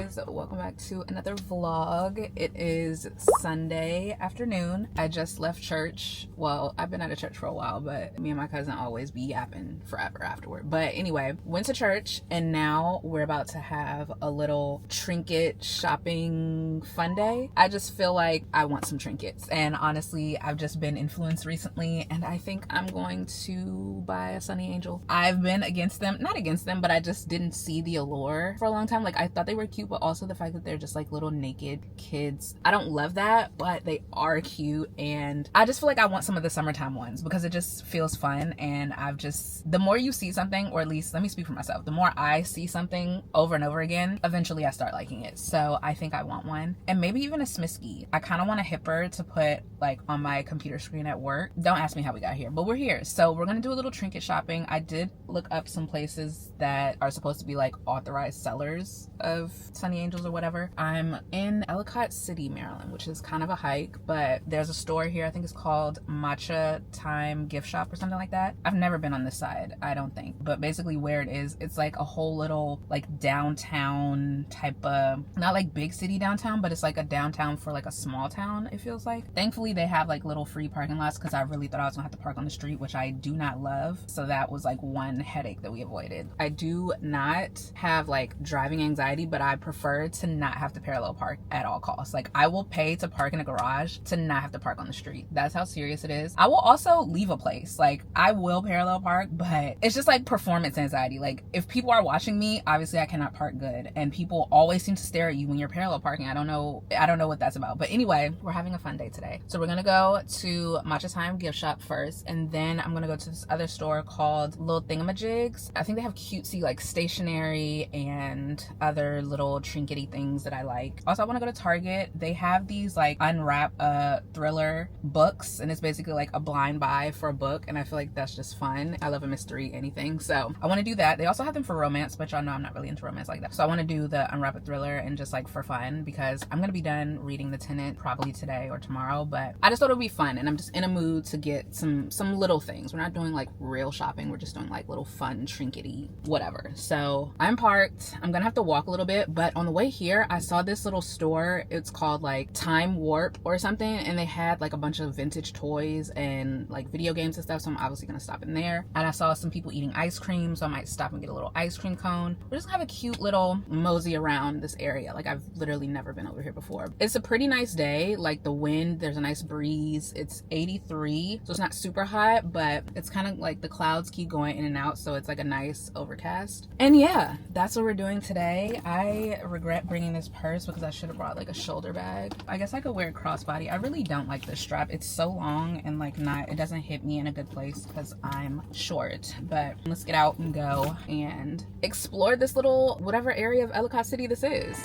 guys, welcome back to another vlog. It is Sunday afternoon. I just left church. Well, I've been out of church for a while, but me and my cousin always be yapping forever afterward. But anyway, went to church and now we're about to have a little trinket shopping fun day. I just feel like I want some trinkets, and honestly I've just been influenced recently and I think I'm going to buy a Sonny angel. I've been not against them, but I just didn't see the allure for a long time. Like, I thought they were cute, but also the fact that they're just like little naked kids. I don't love that, but they are cute, and I just feel like I want some of the summertime ones because it just feels fun. And the more you see something, or at least let me speak for myself, the more I see something over and over again, eventually I start liking it. So I think I want one, and maybe even a smiski. I kind of want a hipper to put like on my computer screen at work. Don't ask me how we got here, but we're here. So we're gonna do a little trinket shopping. I did look up some places that are supposed to be like authorized sellers of Sonny angels or whatever. I'm in Ellicott City, Maryland, which is kind of a hike, but there's a store here, I think it's called Matcha Time Gift Shop or something like that. I've never been on this side, I don't think, but basically where it is, it's like a whole little like downtown type of, not like big city downtown, but it's like a downtown for like a small town, it feels like. Thankfully they have like little free parking lots, because I really thought I was gonna have to park on the street, which I do not love. So that was like one headache that we avoided. I do not have like driving anxiety, but I prefer to not have to parallel park at all costs. Like, I will pay to park in a garage to not have to park on the street. That's how serious it is. I will also leave a place. Like, I will parallel park, but it's just like performance anxiety. Like, if people are watching me, obviously I cannot park good, and people always seem to stare at you when you're parallel parking. I don't know what that's about. But anyway, we're having a fun day today. So we're gonna go to Matcha Time Gift Shop first, and then I'm gonna go to this other store called Little Thingamajigs. I think they have cutesy like stationery and other little trinkety things that I like. Also, I want to go to Target. They have these like unwrap thriller books, and it's basically like a blind buy for a book, and I feel like that's just fun. I love a mystery anything, so I want to do that. They also have them for romance, but y'all know I'm not really into romance like that, so I want to do the unwrap a thriller and just like for fun, because I'm gonna be done reading The Tenant probably today or tomorrow. But I just thought it would be fun, and I'm just in a mood to get some little things. We're not doing like real shopping, we're just doing like little fun trinkety whatever. So I'm parked. I'm gonna have to walk a little bit, but on the way here I saw this little store. It's called like Time Warp or something, and they had like a bunch of vintage toys and like video games and stuff, so I'm obviously gonna stop in there. And I saw some people eating ice cream, so I might stop and get a little ice cream cone. We're just gonna have a cute little mosey around this area. Like, I've literally never been over here before. It's a pretty nice day. Like, the wind, there's a nice breeze. It's 83, so it's not super hot, but it's kind of like the clouds keep going in and out, so it's like a nice overcast. And yeah, that's what we're doing today. I regret bringing this purse because I should have brought like a shoulder bag. I guess I could wear a crossbody. I really don't like this strap. It's so long and like it doesn't hit me in a good place because I'm short. But let's get out and go and explore this little whatever area of Ellicott City this is.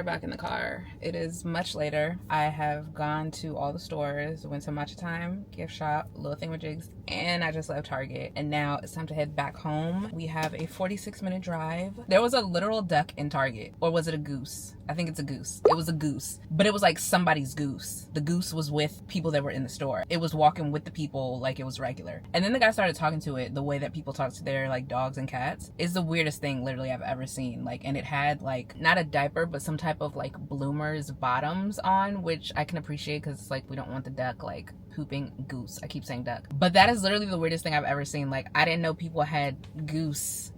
are back in the car. It is much later. I have gone to all the stores, went to Matcha Time, gift shop, little thingamajigs, and I just left Target. And now it's time to head back home. We have a 46-minute drive. There was a literal duck in Target. Or was it a goose? I think it's a goose. It was a goose. But it was like somebody's goose. The goose was with people that were in the store. It was walking with the people like it was regular. And then the guy started talking to it the way that people talk to their like dogs and cats. It's the weirdest thing literally I've ever seen. Like, and it had like not a diaper but some type of like bloomers bottoms on, which I can appreciate because it's like we don't want the duck like pooping goose. I keep saying duck, but that is literally the weirdest thing I've ever seen. Like, I didn't know people had geese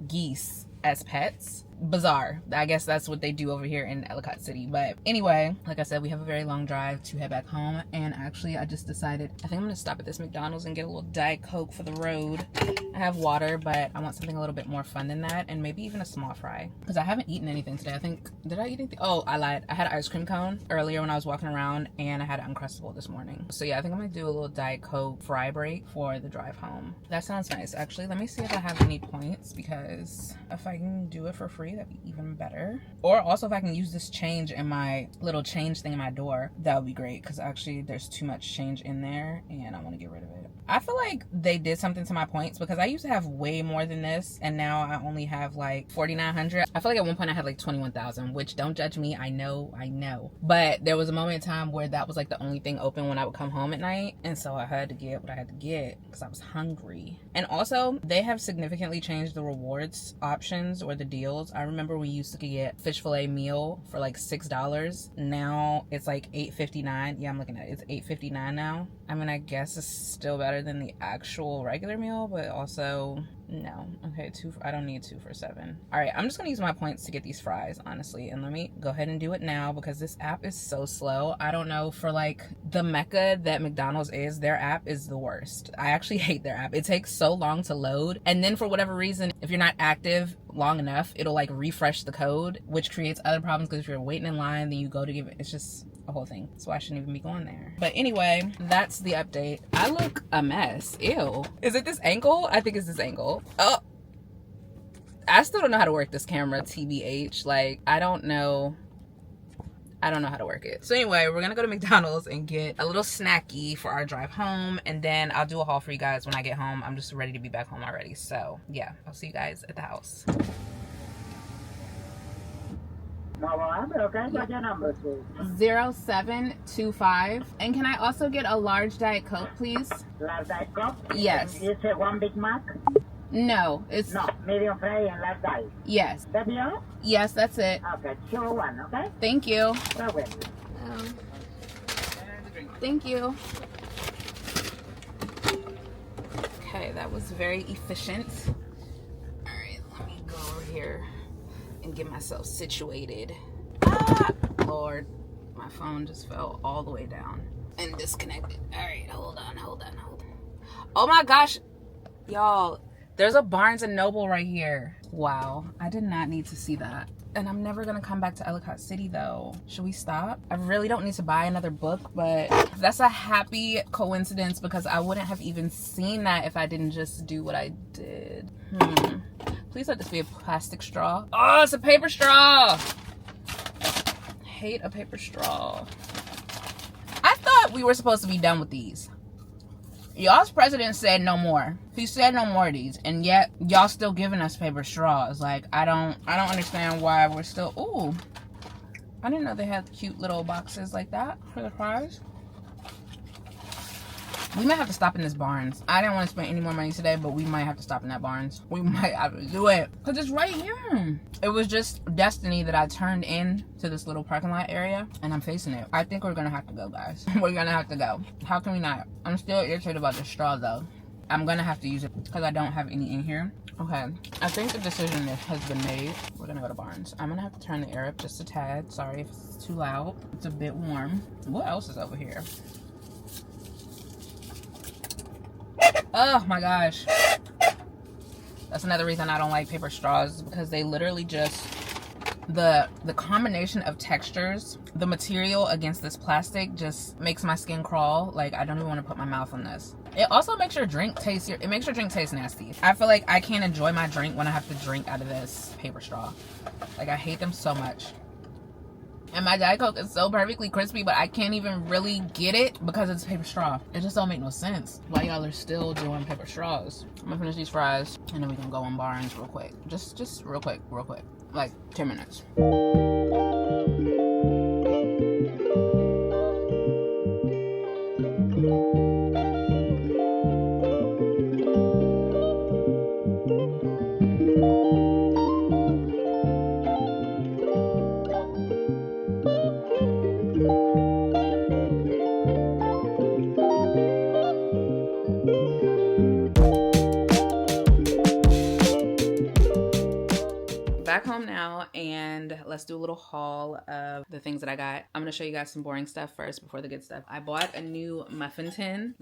as pets. Bizarre. I guess that's what they do over here in Ellicott City. But anyway, like I said, we have a very long drive to head back home. And actually, I just decided I think I'm gonna stop at this McDonald's and get a little Diet Coke for the road. I have water, but I want something a little bit more fun than that, and maybe even a small fry because I haven't eaten anything today. I think, did I eat anything? Oh, I lied. I had an ice cream cone earlier when I was walking around, and I had an Uncrustable this morning. So yeah, I think I'm gonna do a little Diet Coke fry break for the drive home. That sounds nice. Actually, let me see if I have any points, because if I can do it for free, that'd be even better. Or also if I can use this change in my little change thing in my door, that would be great, because actually there's too much change in there and I want to get rid of it. I feel like they did something to my points because I used to have way more than this and now I only have like 4,900. I feel like at one point I had like 21,000, which don't judge me. I know. But there was a moment in time where that was like the only thing open when I would come home at night. And so I had to get what I had to get because I was hungry. And also they have significantly changed the rewards options or the deals. I remember we used to get fish fillet meal for like $6. Now it's like $8.59. Yeah, I'm looking at it. It's $8.59 now. I mean, I guess it's still better than the actual regular meal, but also no. Okay, I don't need 2 for $7. All right, I'm just gonna use my points to get these fries, honestly. And let me go ahead and do it now because this app is so slow. I don't know, for like the mecca that McDonald's is, their app is the worst. I actually hate their app. It takes so long to load. And then for whatever reason, if you're not active long enough, it'll like refresh the code, which creates other problems because if you're waiting in line, then you go to give it, it's just a whole thing. So I shouldn't even be going there. But anyway, that's the update. I look a mess. Ew. Is it this angle? I think it's this angle. Oh, I still don't know how to work this camera, TBH. Like, I don't know how to work it. So anyway, we're gonna go to McDonald's and get a little snacky for our drive home, and then I'll do a haul for you guys when I get home. I'm just ready to be back home already. So yeah, I'll see you guys at the house. Okay, what's your number, please? 0725. And can I also get a large Diet Coke, please? Large Diet Coke? Yes. You say one Big Mac? No, it's... No, medium fry and large Diet. Yes. That be all? Yes, that's it. Okay, sure one, okay? Thank you. Well, Thank you. Okay, that was very efficient. All right, let me go over here and get myself situated. Ah, Lord, my phone just fell all the way down and disconnected. All right, hold on. Oh my gosh, y'all, there's a Barnes and Noble right here. Wow, I did not need to see that. And I'm never gonna come back to Ellicott City though. Should we stop? I really don't need to buy another book, but that's a happy coincidence because I wouldn't have even seen that if I didn't just do what I did. Please let this be a plastic straw. Oh, it's a paper straw. I hate a paper straw. I thought we were supposed to be done with these. Y'all's president said no more. He said no more of these, and yet y'all still giving us paper straws. Like, I don't understand why we're still. Ooh, I didn't know they had cute little boxes like that for the fries. We might have to stop in this Barnes. I didn't want to spend any more money today, but we might have to stop in that Barnes. We might have to do it because it's right here. It was just destiny that I turned in to this little parking lot area, and I'm facing it. I think we're gonna have to go, guys. We're gonna have to go. How can we not? I'm still irritated about the straw though. I'm gonna have to use it because I don't have any in here. Okay, I think the decision has been made. We're gonna go to Barnes. I'm gonna have to turn the air up just a tad. Sorry if it's too loud. It's a bit warm. What else is over here? Oh my gosh. That's another reason I don't like paper straws, because they literally just, the combination of textures, the material against this plastic just makes my skin crawl. Like, I don't even want to put my mouth on this. It also makes your drink taste, nasty. I feel like I can't enjoy my drink when I have to drink out of this paper straw. Like, I hate them so much. And my Diet Coke is so perfectly crispy, but I can't even really get it because it's paper straw. It just don't make no sense why y'all are still doing paper straws. I'm gonna finish these fries and then we can go on Barnes real quick. Just real quick. Like 10 minutes. Back home now, and let's do a little haul of the things that I got. I'm gonna show you guys some boring stuff first before the good stuff. I bought a new muffin pan,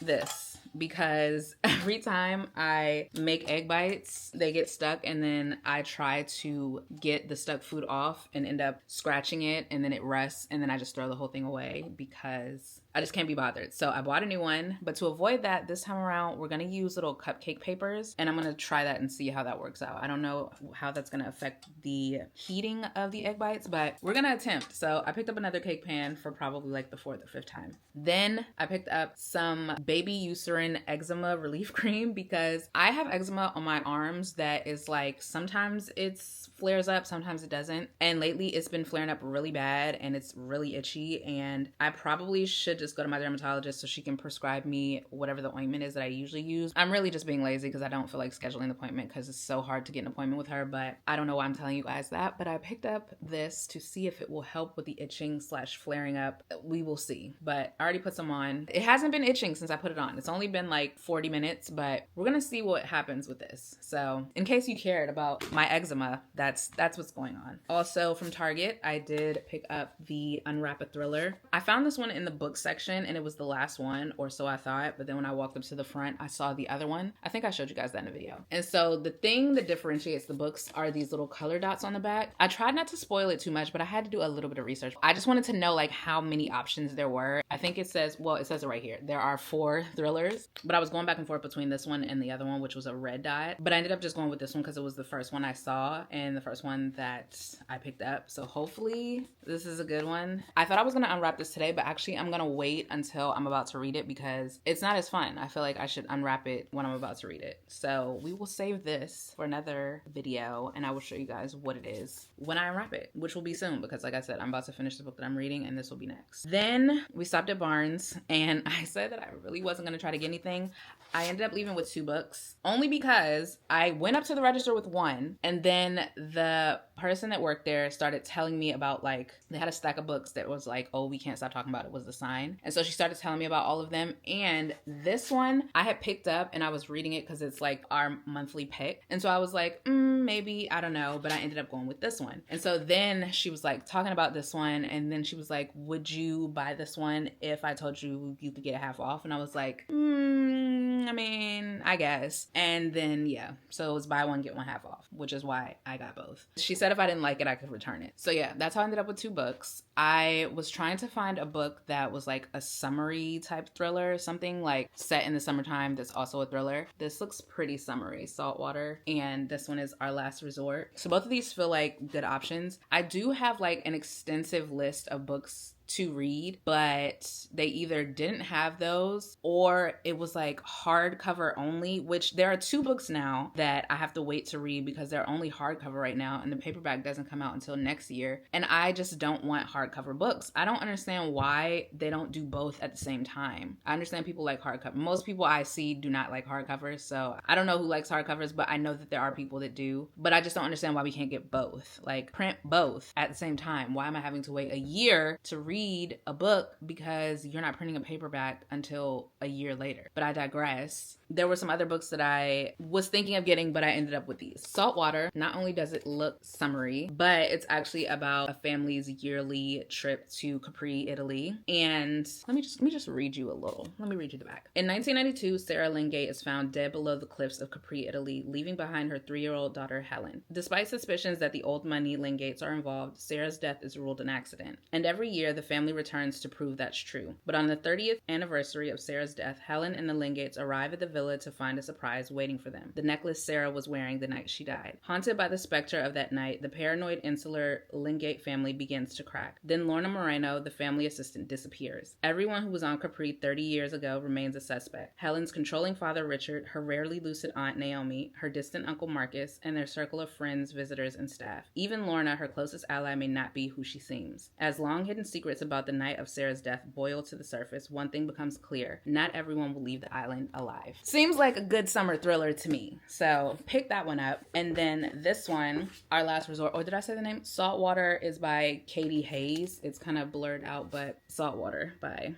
this, because every time I make egg bites, they get stuck, and then I try to get the stuck food off and end up scratching it, and then it rusts, and then I just throw the whole thing away because I just can't be bothered. So I bought a new one, but to avoid that, this time around, we're gonna use little cupcake papers, and I'm gonna try that and see how that works out. I don't know how that's gonna affect the heating of the egg bites, but we're gonna attempt. So I picked up another cake pan for probably like the 4th or 5th time. Then I picked up some baby Eucerin eczema relief cream because I have eczema on my arms that is like, sometimes it's flares up, sometimes it doesn't. And lately it's been flaring up really bad and it's really itchy, and I probably should just go to my dermatologist so she can prescribe me whatever the ointment is that I usually use. I'm really just being lazy because I don't feel like scheduling an appointment because it's so hard to get an appointment with her, but I don't know why I'm telling you guys that. But I picked up this to see if it will help with the itching / flaring up. We will see, but I already put some on. It hasn't been itching since I put it on. It's only been like 40 minutes, but we're gonna see what happens with this. So in case you cared about my eczema, that's what's going on. Also from Target, I did pick up the Unwrap a Thriller. I found this one in the book section and it was the last one, or so I thought, but then when I walked up to the front, I saw the other one. I think I showed you guys that in a video. And so the thing that differentiates the books are these little color dots on the back. I tried not to spoil it too much, but I had to do a little bit of research. I just wanted to know like how many options there were. I think it says it right here. There are 4 thrillers, but I was going back and forth between this one and the other one, which was a red dot. But I ended up just going with this one because it was the first one I saw and the first one that I picked up. So hopefully this is a good one. I thought I was going to unwrap this today, but actually I'm going to wait until I'm about to read it because it's not as fun. I feel like I should unwrap it when I'm about to read it. So we will save this for another video and I will show you guys what it is when I unwrap it, which will be soon because like I said, I'm about to finish the book that I'm reading and this will be next. Then we stopped at Barnes and I said that I really wasn't going to try to get anything. I ended up leaving with 2 books only because I went up to the register with one and then the person that worked there started telling me about like, they had a stack of books that was like, oh, we can't stop talking about it was the sign. And so she started telling me about all of them. And this one I had picked up and I was reading it because it's like our monthly pick. And so I was like, maybe, I don't know. But I ended up going with this one. And so then she was like talking about this one. And then she was like, would you buy this one if I told you you could get it half off? And I was like, I mean, I guess. And then, yeah, so it was buy one, get one half off, which is why I got both. She said if I didn't like it, I could return it. So yeah, that's how I ended up with 2 books. I was trying to find a book that was like a summery type thriller, something like set in the summertime that's also a thriller. This looks pretty summery, Saltwater, and this one is Our Last Resort. So both of these feel like good options. I do have like an extensive list of books to read, but they either didn't have those or it was like hardcover only, which there are 2 books now that I have to wait to read because they're only hardcover right now and the paperback doesn't come out until next year. And I just don't want hardcover books. I don't understand why they don't do both at the same time. I understand people like hardcover. Most people I see do not like hardcovers, so I don't know who likes hardcovers, but I know that there are people that do. But I just don't understand why we can't get both. Like print both at the same time. Why am I having to wait a year to read a book because you're not printing a paperback until a year later? But I digress. There were some other books that I was thinking of getting, but I ended up with these. Saltwater, not only does it look summery, but it's actually about a family's yearly trip to Capri, Italy. And let me just read you a little. Let me read you the back. In 1992, Sarah Lingate is found dead below the cliffs of Capri, Italy, leaving behind her 3-year-old daughter, Helen. Despite suspicions that the old money Lingates are involved, Sarah's death is ruled an accident. And every year, the family returns to prove that's true. But on the 30th anniversary of Sarah's death, Helen and the Lingates arrive at the village villa to find a surprise waiting for them. The necklace Sarah was wearing the night she died. Haunted by the specter of that night, the paranoid insular Lingate family begins to crack. Then Lorna Moreno, the family assistant, disappears. Everyone who was on Capri 30 years ago remains a suspect. Helen's controlling father Richard, her rarely lucid aunt Naomi, her distant uncle Marcus, and their circle of friends, visitors, and staff. Even Lorna, her closest ally, may not be who she seems. As long-hidden secrets about the night of Sarah's death boil to the surface, one thing becomes clear. Not everyone will leave the island alive. Seems like a good summer thriller to me. So pick that one up. And then this one, Our Last Resort. Oh, did I say the name? Saltwater is by Katie Hayes. It's kind of blurred out, but Saltwater by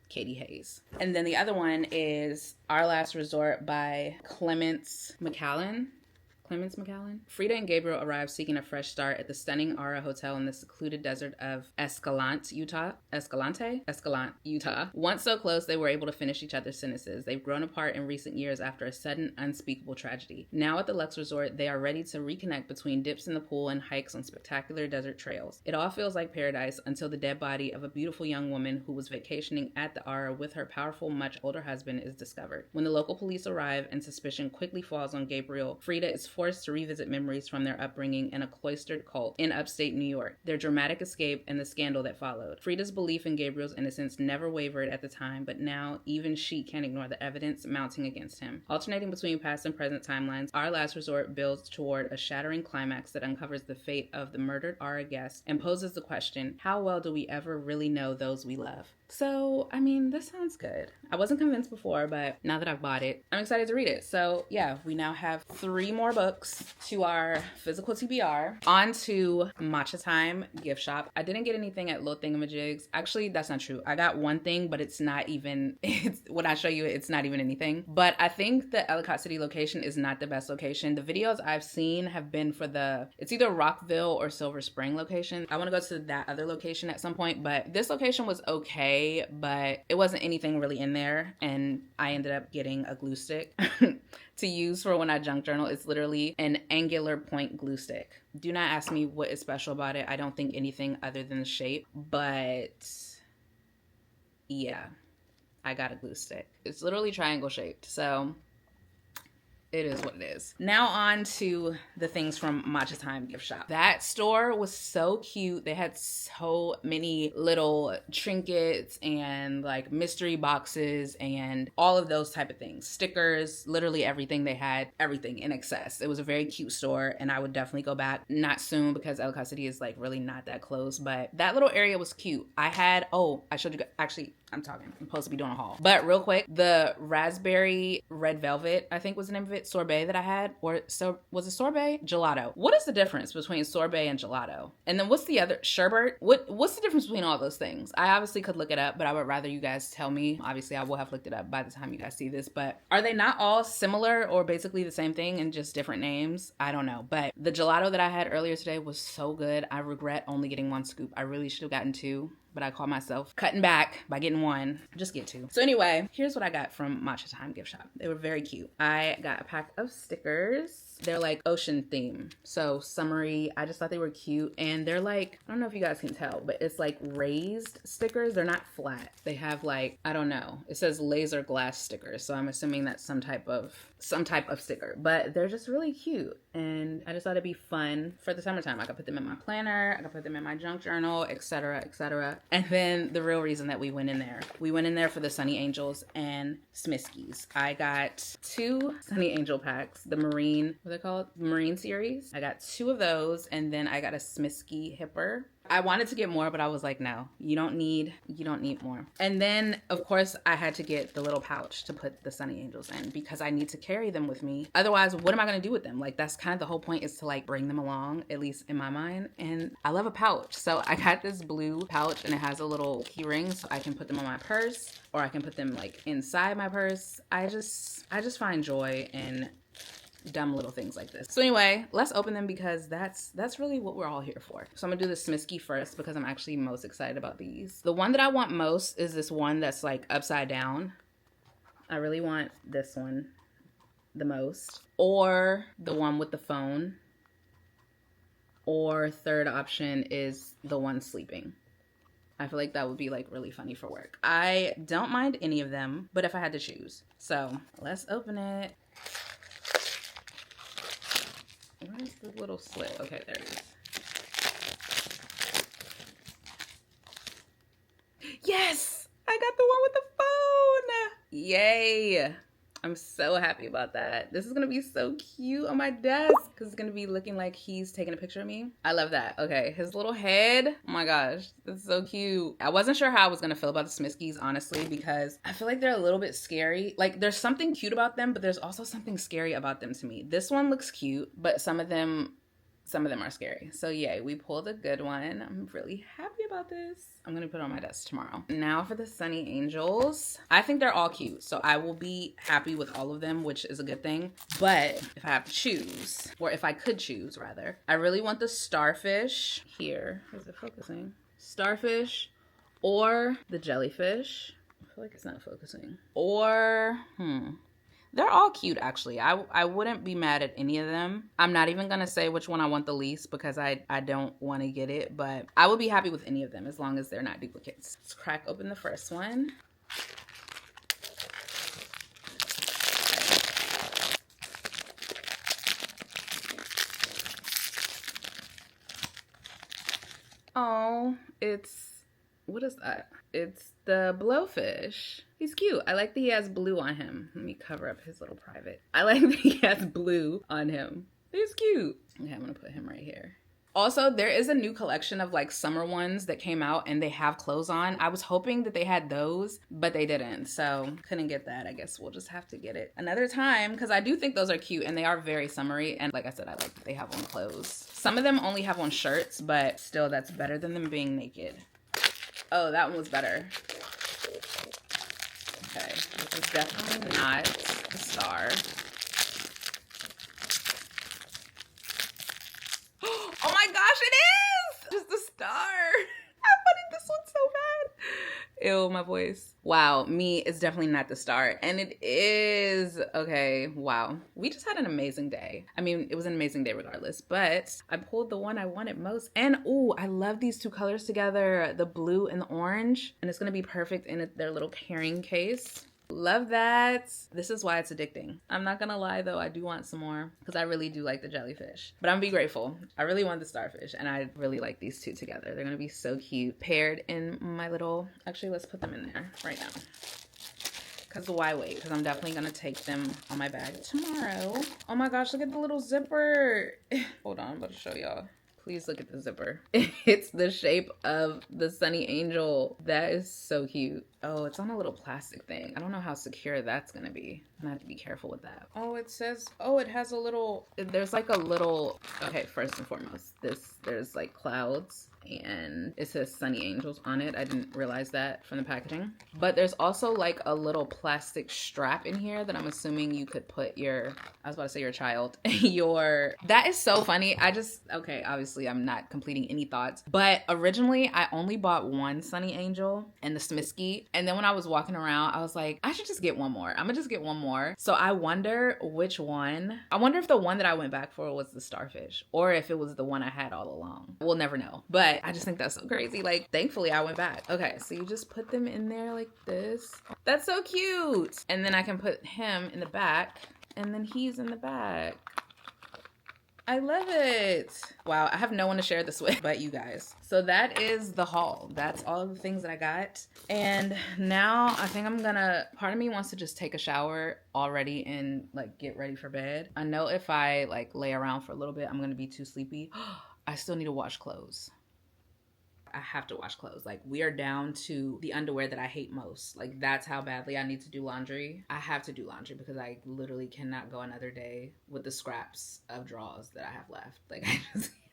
Katie Hayes. And then the other one is Our Last Resort by Clemence McCallan. Frida and Gabriel arrive seeking a fresh start at the stunning Aura Hotel in the secluded desert of Escalante, Utah. Once so close, they were able to finish each other's sentences. They've grown apart in recent years after a sudden, unspeakable tragedy. Now at the Lux Resort, they are ready to reconnect between dips in the pool and hikes on spectacular desert trails. It all feels like paradise until the dead body of a beautiful young woman who was vacationing at the Aura with her powerful, much older husband is discovered. When the local police arrive and suspicion quickly falls on Gabriel, Frida is forced to revisit memories from their upbringing in a cloistered cult in upstate New York, their dramatic escape, and the scandal that followed. Frida's belief in Gabriel's innocence never wavered at the time, but now even she can't ignore the evidence mounting against him. Alternating between past and present timelines, Our Last Resort builds toward a shattering climax that uncovers the fate of the murdered Aura guest and poses the question, how well do we ever really know those we love? So, I mean, this sounds good. I wasn't convinced before, but now that I've bought it, I'm excited to read it. So, yeah, we now have 3 more books to our physical TBR. On to Matcha Time gift shop. I didn't get anything at Little Thingamajigs. Actually, that's not true. I got one thing, but it's not even, when I show you, it's not even anything. But I think the Ellicott City location is not the best location. The videos I've seen have been for it's either Rockville or Silver Spring location. I want to go to that other location at some point, but this location was okay, but it wasn't anything really in there, and I ended up getting a glue stick to use for when I junk journal. It's literally an angular point glue stick. Do not ask me what is special about it. I don't think anything other than the shape, but yeah, I got a glue stick. It's literally triangle shaped, so it is what it is. Now on to the things from Matcha Time gift shop. That store was so cute. They had so many little trinkets and like mystery boxes and all of those type of things. Stickers, literally everything. They had everything in excess. It was a very cute store, and I would definitely go back. Not soon because Ellicott City is like really not that close, but that little area was cute. I showed you guys, actually, I'm supposed to be doing a haul. But real quick, the raspberry red velvet, I think was the name of it, sorbet that I had, or so was it sorbet? Gelato. What is the difference between sorbet and gelato? And then what's the other, sherbet? What's the difference between all those things? I obviously could look it up, but I would rather you guys tell me. Obviously, I will have looked it up by the time you guys see this, but are they not all similar or basically the same thing and just different names? I don't know. But the gelato that I had earlier today was so good. I regret only getting 1 scoop. I really should have gotten 2. But I call myself cutting back by getting 1. Just get 2. So anyway, here's what I got from Matcha Time gift shop. They were very cute. I got a pack of stickers. They're like ocean theme, so summery. I just thought they were cute, and they're like, I don't know if you guys can tell, but it's like raised stickers. They're not flat. They have like, I don't know. It says laser glass stickers, so I'm assuming that's some type of sticker, but they're just really cute, and I just thought it'd be fun for the summertime. I could put them in my planner, I could put them in my junk journal, etc., etc. And then the real reason that we went in there for the Sunny Angels and Smiskis. I got 2 Sunny Angel packs, the marine, what are they called? Marine series. I got 2 of those, and then I got a Smisky hipper. I wanted to get more, but I was like, no, you don't need more. And then, of course, I had to get the little pouch to put the Sunny Angels in because I need to carry them with me. Otherwise, what am I going to do with them? Like, that's kind of the whole point, is to like bring them along, at least in my mind. And I love a pouch. So I got this blue pouch, and it has a little key ring, so I can put them on my purse, or I can put them like inside my purse. I just find joy in dumb little things like this. So anyway, let's open them because that's really what we're all here for. So I'm gonna do the Smisky first because I'm actually most excited about these. The one that I want most is this one that's like upside down. I really want this one the most, or the one with the phone, or third option is the one sleeping. I feel like that would be like really funny for work. I don't mind any of them, but if I had to choose. So let's open it. Where's the little slit? Okay, there it is. Yes! I got the one with the phone! Yay! I'm so happy about that. This is gonna be so cute on my desk because it's gonna be looking like he's taking a picture of me. I love that. Okay, his little head. Oh my gosh, that's so cute. I wasn't sure how I was gonna feel about the smiskis, honestly, because I feel like they're a little bit scary. Like there's something cute about them, but there's also something scary about them to me. This one looks cute, but some of them are scary. So yay, we pulled a good one. I'm really happy about this. I'm gonna put it on my desk tomorrow. Now for the Sunny Angels. I think they're all cute, so I will be happy with all of them, which is a good thing. But if I have to choose, or if I could choose rather, I really want the starfish here. Is it focusing? Starfish or the jellyfish. I feel like it's not focusing. Or, they're all cute, actually. I wouldn't be mad at any of them. I'm not even going to say which one I want the least because I don't want to get it, but I would be happy with any of them as long as they're not duplicates. Let's crack open the first one. Oh, what is that? It's the blowfish. He's cute. I like that he has blue on him. Let me cover up his little private. I like that he has blue on him. He's cute. Okay, I'm gonna put him right here. Also, there is a new collection of like summer ones that came out and they have clothes on. I was hoping that they had those, but they didn't. So couldn't get that. I guess we'll just have to get it another time because I do think those are cute and they are very summery. And like I said, I like that they have on clothes. Some of them only have on shirts, but still that's better than them being naked. Oh, that one was better. Okay, this is definitely not a star. Oh my gosh, it is! Just a star. I wanted this one so bad. Ew, my voice. Wow, me is definitely not the star. And it is. Okay, wow. We just had an amazing day. I mean, it was an amazing day regardless, but I pulled the one I wanted most. And ooh, I love these two colors together, the blue and the orange. And it's gonna be perfect in their little carrying case. Love that. This is why it's addicting. I'm not gonna lie though, I do want some more because I really do like the jellyfish. But I'm gonna be grateful. I really want the starfish and I really like these two together. They're gonna be so cute paired in my little, actually let's put them in there right now. Because why wait? Because I'm definitely gonna take them on my bag tomorrow. Oh my gosh, look at the little zipper. Hold on, I'm about to show y'all. Please look at the zipper. It's the shape of the Sunny Angel. That is so cute. Oh, it's on a little plastic thing. I don't know how secure that's gonna be. I'm gonna have to be careful with that. Oh, it says, oh, it has a little, there's like a little, okay, first and foremost, there's like clouds and it says Sunny Angels on it. I didn't realize that from the packaging. But there's also like a little plastic strap in here that I'm assuming you could put your, I was about to say your child, that is so funny. Okay, obviously I'm not completing any thoughts, but originally I only bought one Sunny Angel and the Smiski. And then when I was walking around, I was like, I should just get one more. I'm gonna just get one more. So I wonder which one. I wonder if the one that I went back for was the starfish or if it was the one I had all along. We'll never know. But I just think that's so crazy. Like, thankfully I went back. Okay, so you just put them in there like this. That's so cute. And then I can put him in the back and then he's in the back. I love it. Wow, I have no one to share this with but you guys. So that is the haul. That's all of the things that I got. And now I think part of me wants to just take a shower already and like get ready for bed. I know if I like lay around for a little bit, I'm gonna be too sleepy. I still need to wash clothes. I have to wash clothes. Like we are down to the underwear that I hate most. Like that's how badly I need to do laundry. I have to do laundry because I literally cannot go another day with the scraps of drawers that I have left. Like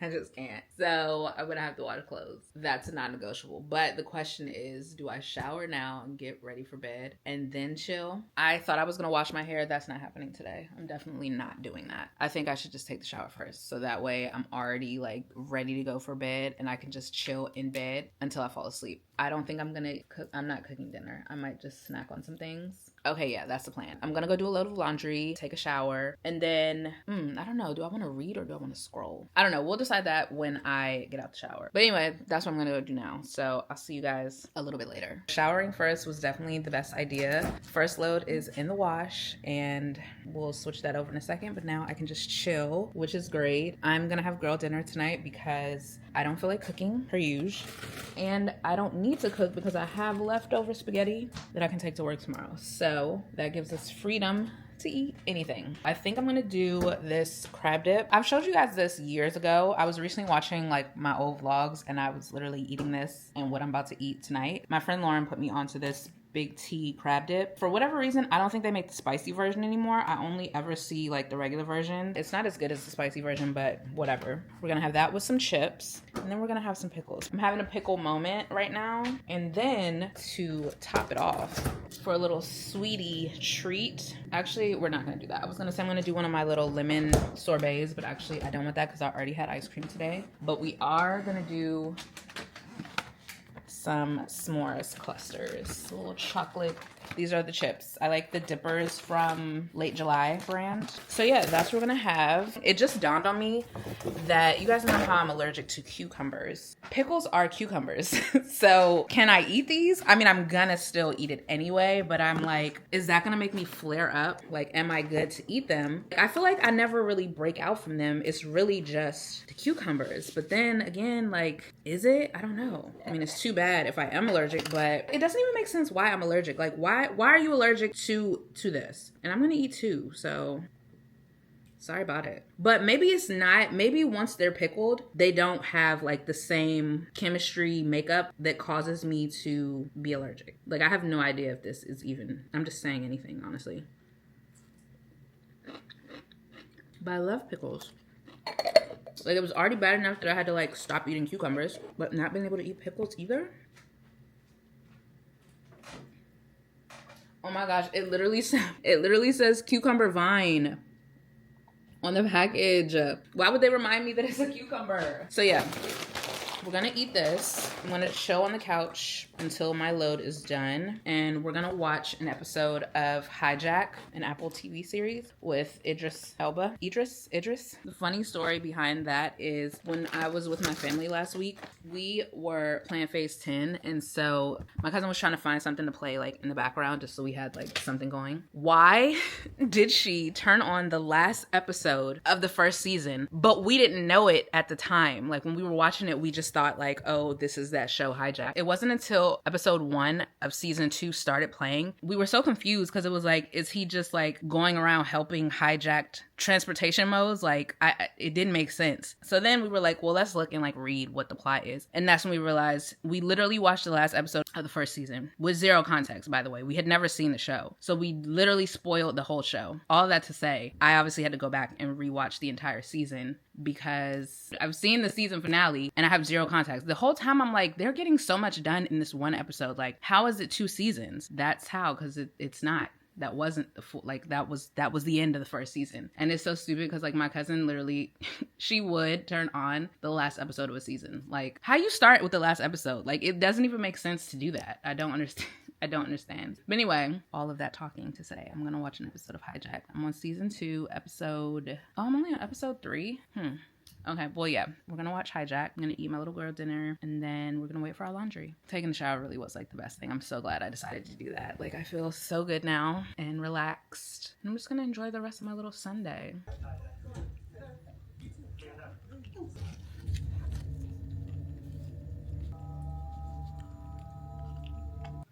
I just can't. So I'm gonna have to wash clothes. That's a non-negotiable. But the question is, do I shower now and get ready for bed and then chill? I thought I was gonna wash my hair. That's not happening today. I'm definitely not doing that. I think I should just take the shower first. So that way I'm already like ready to go for bed and I can just chill in bed until I fall asleep. I don't think I'm gonna cook. I'm not cooking dinner. I might just snack on some things. Okay, yeah, that's the plan. I'm gonna go do a load of laundry, take a shower, and then, I don't know. Do I wanna read or do I wanna scroll? I don't know. We'll decide decide that when I get out the shower. But anyway, that's what I'm gonna go do now. So I'll see you guys a little bit later. Showering first was definitely the best idea. First load is in the wash and we'll switch that over in a second, but now I can just chill, which is great. I'm gonna have girl dinner tonight because I don't feel like cooking per usual, and I don't need to cook because I have leftover spaghetti that I can take to work tomorrow. So that gives us freedom to eat anything. I think I'm gonna do this crab dip. I've showed you guys this years ago. I was recently watching like my old vlogs and I was literally eating this and what I'm about to eat tonight. My friend Lauren put me onto this Big T crab dip. For whatever reason, I don't think they make the spicy version anymore. I only ever see like the regular version. It's not as good as the spicy version, but whatever. We're gonna have that with some chips and then we're gonna have some pickles. I'm having a pickle moment right now. And then to top it off for a little sweetie treat. Actually, we're not gonna do that. I was gonna say I'm gonna do one of my little lemon sorbets, but actually I don't want that because I already had ice cream today. But we are gonna do some s'mores clusters, a little chocolate. These are the chips. I like the dippers from Late July brand. So yeah, that's what we're gonna have. It just dawned on me that you guys know how I'm allergic to cucumbers. Pickles are cucumbers. So can I eat these? I mean, I'm gonna still eat it anyway, but I'm like, is that gonna make me flare up? Like, am I good to eat them? I feel like I never really break out from them. It's really just the cucumbers. But then again, like, is it? I don't know. I mean, it's too bad if I am allergic, but it doesn't even make sense why I'm allergic. Like, why are you allergic to this? And I'm gonna eat two, so sorry about it. But maybe it's not, maybe once they're pickled, they don't have like the same chemistry makeup that causes me to be allergic. Like, I have no idea if this is even, I'm just saying anything, honestly. But I love pickles. Like, it was already bad enough that I had to like stop eating cucumbers, but not being able to eat pickles either. Oh my gosh, it literally says cucumber vine on the package. Why would they remind me that it's a cucumber? So yeah, we're gonna eat this. I'm gonna chill on the couch until my load is done. And we're gonna watch an episode of Hijack, an Apple TV series with Idris Elba. Idris? The funny story behind that is when I was with my family last week, we were playing Phase 10. And so my cousin was trying to find something to play like in the background just so we had like something going. Why did she turn on the last episode of the first season? But we didn't know it at the time. Like, when we were watching it, we just thought like, oh, this is that show Hijack. It wasn't until episode 1 of season 2 started playing. We were so confused because it was like, is he just like going around helping hijacked transportation modes? Like, it didn't make sense. So then we were like, well, let's look and like read what the plot is. And that's when we realized we literally watched the last episode of the first season with zero context, by the way. We had never seen the show. So we literally spoiled the whole show. All that to say, I obviously had to go back and rewatch the entire season because I've seen the season finale and I have zero context. The whole time I'm like, they're getting so much done in this one episode. Like, how is it 2 seasons? That's how, because it's not. That wasn't the full, like, that was the end of the first season. And it's so stupid because like my cousin literally, she would turn on the last episode of a season. Like, how you start with the last episode? Like, it doesn't even make sense to do that. I don't understand. But anyway, all of that talking to say, I'm gonna watch an episode of Hijack. I'm on season 2, I'm only on episode 3. Okay, well, yeah, we're gonna watch Hijack. I'm gonna eat my little girl dinner, and then we're gonna wait for our laundry. Taking the shower really was like the best thing. I'm so glad I decided to do that. Like, I feel so good now and relaxed. And I'm just gonna enjoy the rest of my little Sunday.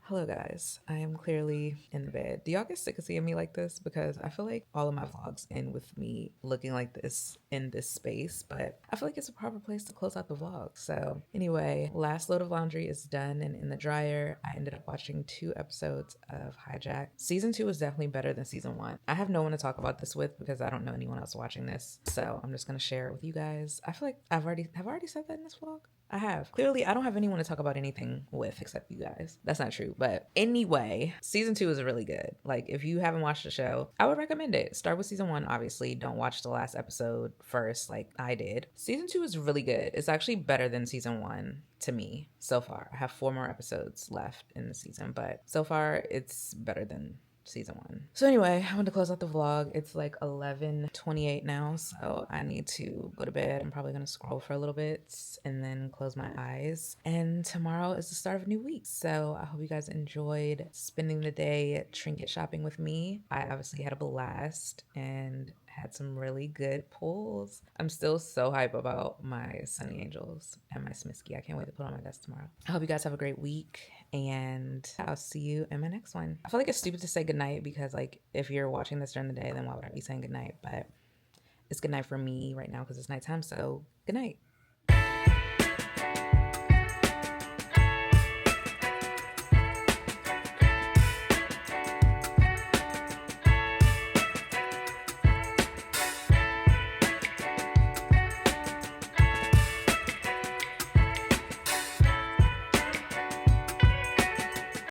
Hello guys, I am clearly in the bed. Do y'all get sick of seeing me like this? Because I feel like all of my vlogs end with me looking like this in this space, but I feel like it's a proper place to close out the vlog. So anyway, last load of laundry is done and in the dryer. I ended up watching 2 episodes of Hijack. Season 2 is definitely better than season 1. I have no one to talk about this with because I don't know anyone else watching this. So I'm just gonna share it with you guys. I feel like have I already said that in this vlog? I have. Clearly, I don't have anyone to talk about anything with except you guys. That's not true. But anyway, season 2 is really good. Like, if you haven't watched the show, I would recommend it. Start with season 1, obviously. Don't watch the last episode first like I did. Season 2 is really good. It's actually better than season 1 to me so far. I have 4 more episodes left in the season, but so far it's better than season 1. So anyway, I want to close out the vlog. It's like 11:28 now, so I need to go to bed. I'm probably gonna scroll for a little bit and then close my eyes. And tomorrow is the start of a new week, so I hope you guys enjoyed spending the day trinket shopping with me. I obviously had a blast and had some really good pulls. I'm still so hype about my Sunny Angels and my Smiski. I can't wait to put on my desk tomorrow. I hope you guys have a great week, and I'll see you in my next one. I feel like it's stupid to say goodnight because, like, if you're watching this during the day, then why would I be saying goodnight? But it's goodnight for me right now because it's nighttime, so goodnight.